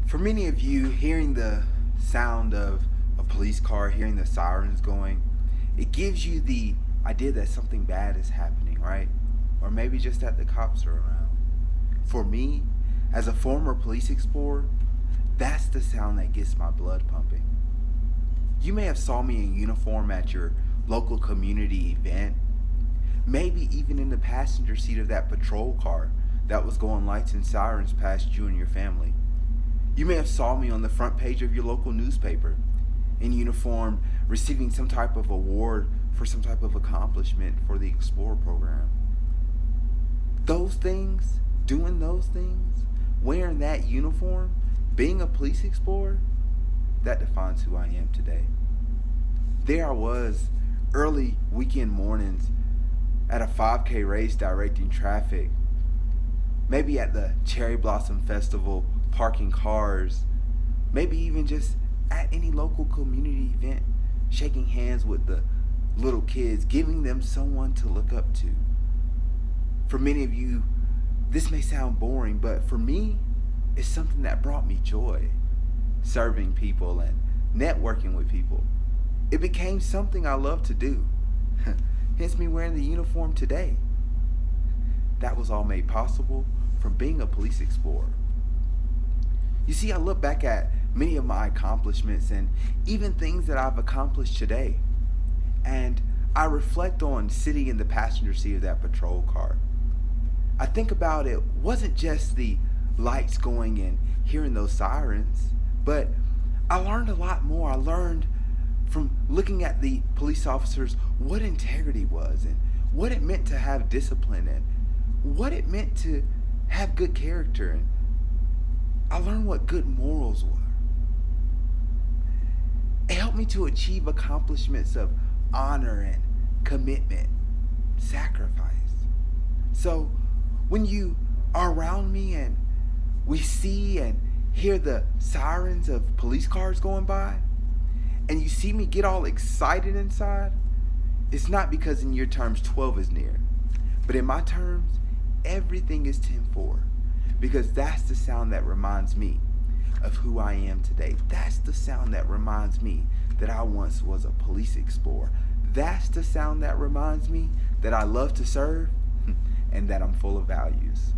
For many of you, hearing the sound of a police car, hearing the sirens going, it gives you the idea that something bad is happening, right? Or maybe just that the cops are around. For me, as a former police explorer, that's the sound that gets my blood pumping. You may have saw me in uniform at your local community event, maybe even in the passenger seat of that patrol car that was going lights and sirens past you and your family. You may have saw me on the front page of your local newspaper, in uniform, receiving some type of award for some type of accomplishment for the Explorer program. Those things, doing those things, wearing that uniform, being a police explorer, that defines who I am today. There I was, early weekend mornings, at a 5K race directing traffic, maybe at the Cherry Blossom Festival, parking cars, maybe even just at any local community event, shaking hands with the little kids, giving them someone to look up to. For many of you, this may sound boring, but for me, it's something that brought me joy. Serving people and networking with people. It became something I love to do. Hence me wearing the uniform today. That was all made possible from being a police explorer. You see, I look back at many of my accomplishments and even things that I've accomplished today. And I reflect on sitting in the passenger seat of that patrol car. I think about it wasn't just the lights going and hearing those sirens, but I learned a lot more. I learned from looking at the police officers what integrity was and what it meant to have discipline and what it meant to have good character. And I learned what good morals were. It helped me to achieve accomplishments of honor and commitment, sacrifice. So when you are around me and we see and hear the sirens of police cars going by, and you see me get all excited inside, it's not because in your terms 12 is near, but in my terms, everything is 10-4, because that's the sound that reminds me of who I am today. That's the sound that reminds me that I once was a police explorer. That's the sound that reminds me that I love to serve and that I'm full of values.